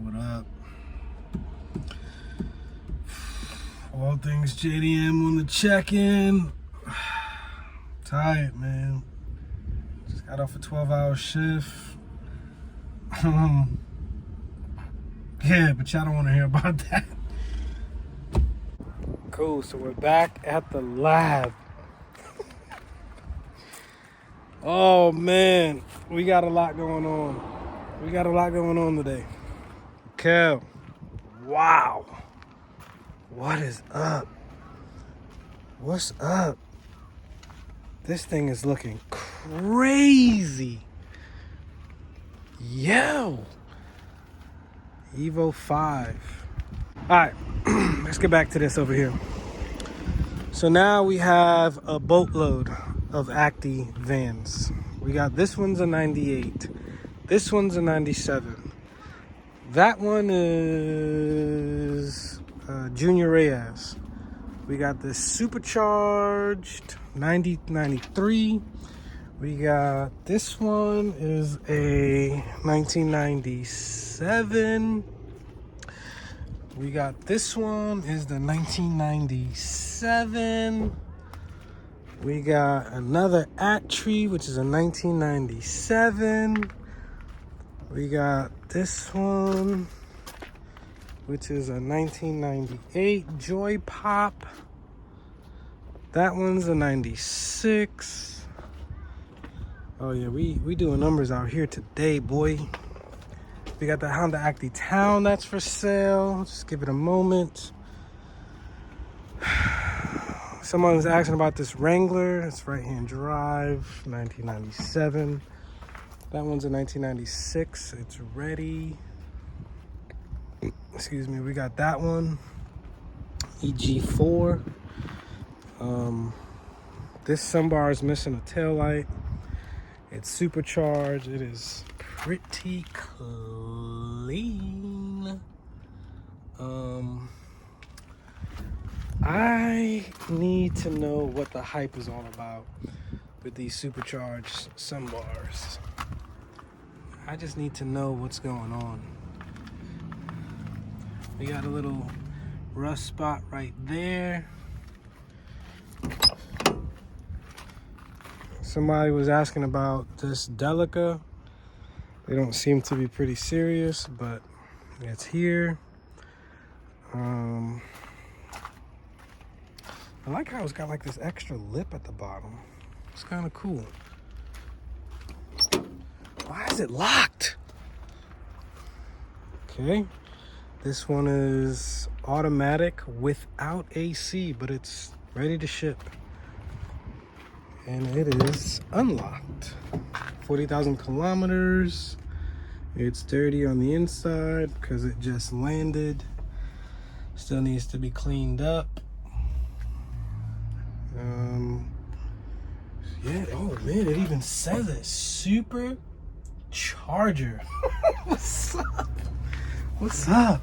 what up? All things JDM on the check-in. Tired, man. Just got off a 12-hour shift. Yeah, but y'all don't want to hear about that. Cool, so we're back at the lab. Oh, man. We got a lot going on. We got a lot going on today. Kev. Wow. What is up? What's up? This thing is looking crazy. Yo. Evo 5. All right, let's get back to this over here. So now we have a boatload of Acti vans. We got this one's a 98. This one's a 97. That one is Junior Reyes. We got this supercharged 93. We got this one is a 1997. We got this one is the 1997. We got another Acti, which is a 1997. We got this one, which is a 1998 Joy Pop. That one's a 96. Oh yeah, we doing numbers out here today, boy. We got the Honda Acti Town that's for sale. Just give it a moment. Someone was asking about this Wrangler. It's right-hand drive, 1997. That one's a 1996. It's ready. Excuse me. We got that one, EG4. This sunbar is missing a taillight. It's supercharged. It is pretty clean. I need to know what the hype is all about with these supercharged sunbars. I just need to know what's going on. We got a little rust spot right there. Somebody was asking about this Delica. They don't seem to be pretty serious, but it's here. I like how it's got like this extra lip at the bottom. It's kind of cool. Why is it locked? Okay. This one is automatic without AC, but it's ready to ship. And it is unlocked. 40,000 kilometers. It's dirty on the inside because it just landed. Still needs to be cleaned up. Yeah, oh man, it even says it. Super Charger. What's up? What's up?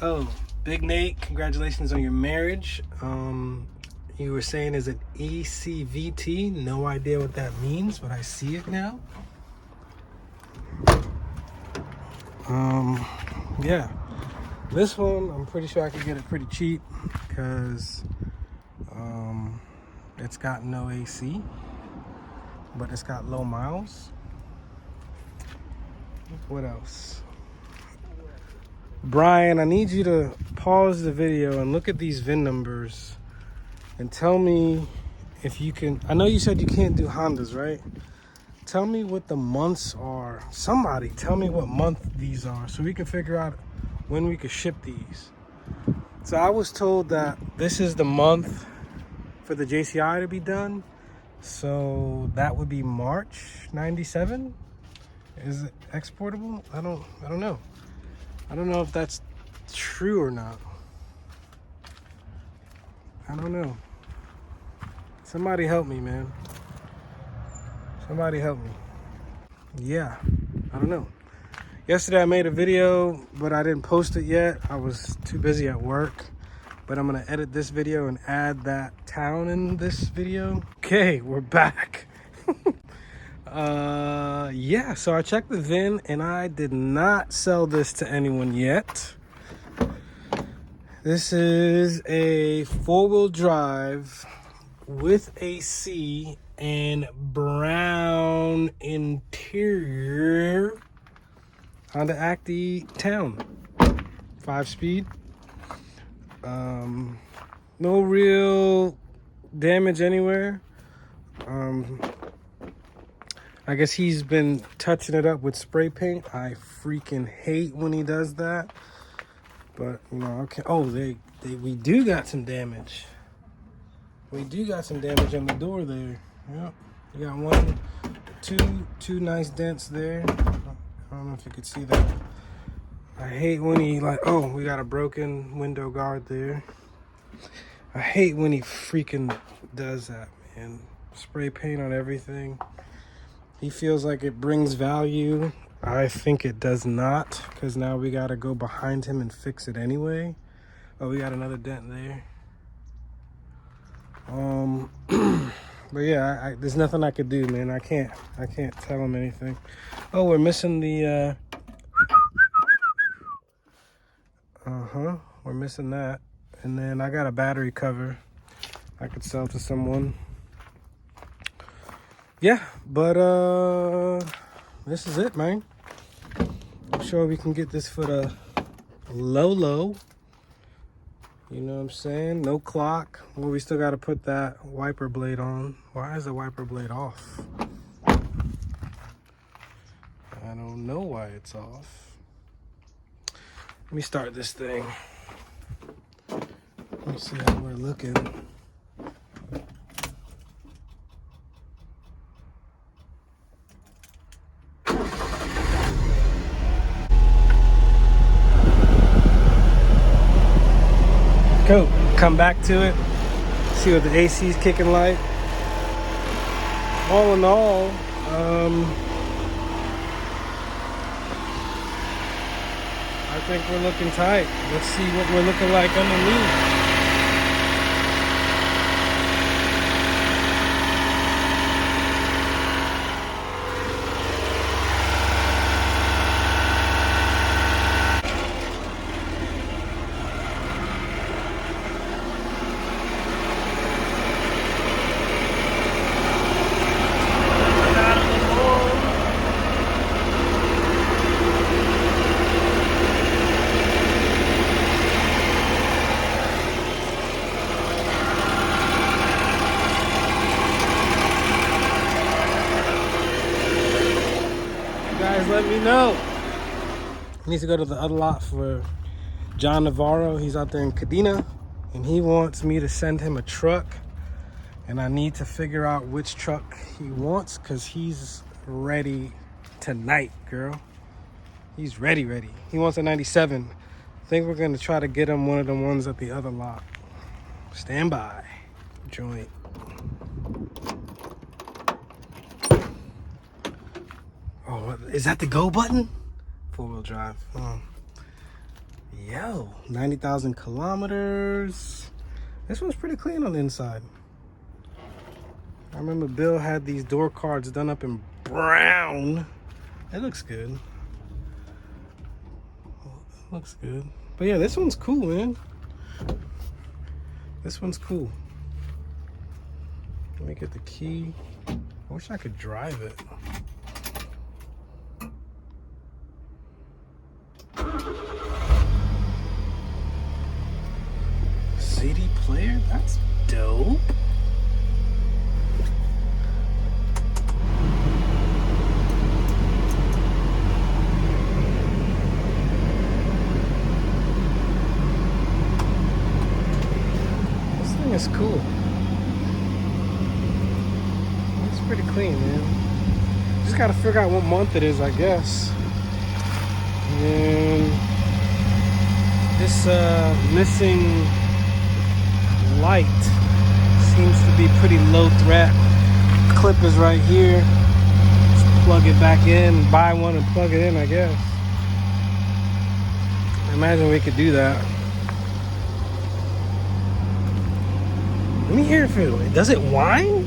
Oh, Big Nate, congratulations on your marriage. You were saying is it ECVT? No idea what that means, but I see it now. Yeah. This one, I'm pretty sure I could get it pretty cheap because it's got no AC, but it's got low miles. What else? Brian, I need you to pause the video and look at these VIN numbers and tell me if you can. I know you said you can't do Hondas, right? Tell me what the months are. Somebody tell me what month these are so we can figure out when we could ship these. So I was told that this is the month for the JCI to be done. So that would be March 97. Is it exportable? I don't know. I don't know if that's true or not. I don't know. Somebody help me, man. Somebody help me. Yeah, I don't know. Yesterday I made a video, but I didn't post it yet. I was too busy at work. But I'm gonna edit this video and add that town in this video. Okay, we're back. Yeah, so I checked the VIN and I did not sell this to anyone yet. This is a 4-wheel drive with AC and brown interior Honda Acti Town, 5-speed. No real damage anywhere. I guess he's been touching it up with spray paint. I freaking hate when he does that. But, you know, okay. Oh, we do got some damage. We do got some damage on the door there. Yep. We got two nice dents there. I don't know if you could see that. I hate when he oh, we got a broken window guard there. I hate when he freaking does that, man. Spray paint on everything. He feels like it brings value. I think it does not, because now we gotta go behind him and fix it anyway. Oh, we got another dent there. But yeah, there's nothing I could do, man. I can't tell him anything. Oh, we're missing the we're missing that. And then I got a battery cover I could sell to someone. Yeah, but this is it, man. I'm sure we can get this for the low. You know what I'm saying? No clock. Well, we still got to put that wiper blade on. Why is the wiper blade off? I don't know why it's off. Let me start this thing. Let me see how we're looking. Cool. Come back to it. See what the AC is kicking like. All in all, I think we're looking tight. Let's see what we're looking like underneath. Guys, let me know. He needs to go to the other lot for John Navarro. He's out there in Cadena, and he wants me to send him a truck, and I need to figure out which truck he wants, because he's ready tonight, girl. He's ready. He wants a 97. I think we're gonna try to get him one of the ones at the other lot. Stand by. Joint. Oh, is that the go button? 4-wheel drive. Yo, 90,000 kilometers. This one's pretty clean on the inside. I remember Bill had these door cards done up in brown. It looks good. Looks good. But yeah, this one's cool, man. This one's cool. Let me get the key. I wish I could drive it. CD player? That's dope. This thing is cool. It's pretty clean, man. Just gotta figure out what month it is, I guess. And this missing light seems to be pretty low threat. Clip is right here. Just plug it back in, buy one and plug it in, I guess. Imagine we could do that. Let me hear if it does it whine?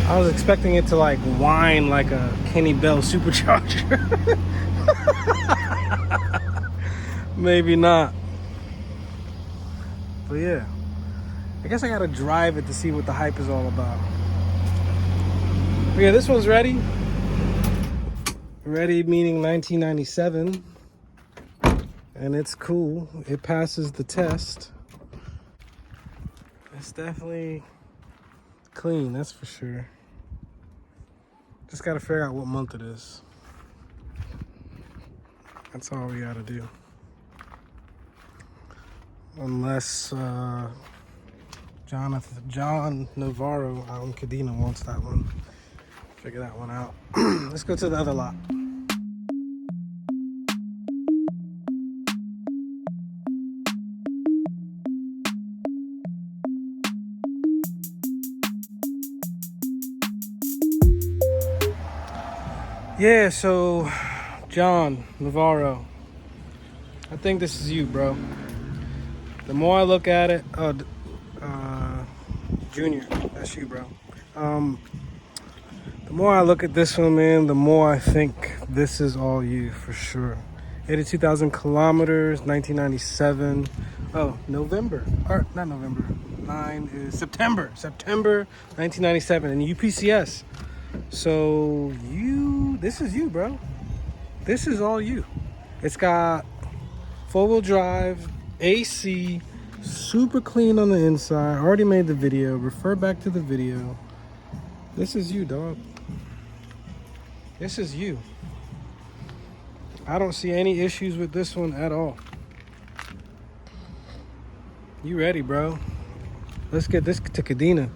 I was expecting it to like whine like a Kenny Bell supercharger. Maybe not. But yeah, I guess I gotta drive it to see what the hype is all about. But yeah, this one's ready. Ready meaning 1997. And it's cool. It passes the test. It's definitely clean, that's for sure. Just gotta figure out what month it is. That's all we gotta do. Unless John Navarro out in Cadena wants that one. Figure that one out. Let's go to the other lot. Yeah, so John Navarro, I think this is you, bro. The more I look at it, Junior, that's you, bro. The more I look at this one, man, the more I think this is all you for sure. 82,000 kilometers, 1997. Oh, November, or not November. 9 is September 1997, and UPCS. So this is you, bro. This is all you. It's got 4-wheel drive, AC, super clean on the inside. I already made the video. Refer back to the video. This is you, dog. This is you. I don't see any issues with this one at all. You ready, bro? Let's get this to Cadena.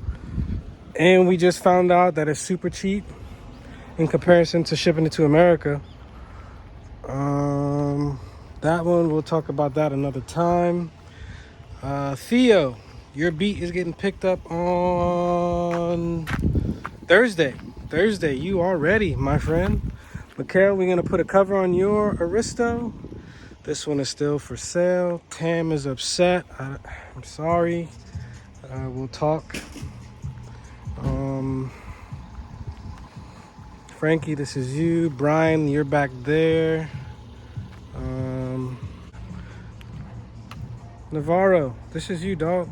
And we just found out that it's super cheap in comparison to shipping it to America. That one, we'll talk about that another time. Theo, your beat is getting picked up on Thursday. You are ready, my friend. Mikhail, we're gonna put a cover on your Aristo. This one is still for sale. Tam is upset. I'm sorry. We'll talk. Frankie, this is you. Brian, you're back there. Navarro, this is you, dog.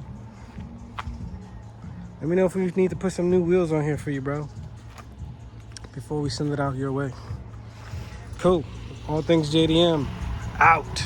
Let me know if we need to put some new wheels on here for you, bro, before we send it out your way. Cool. All things JDM out.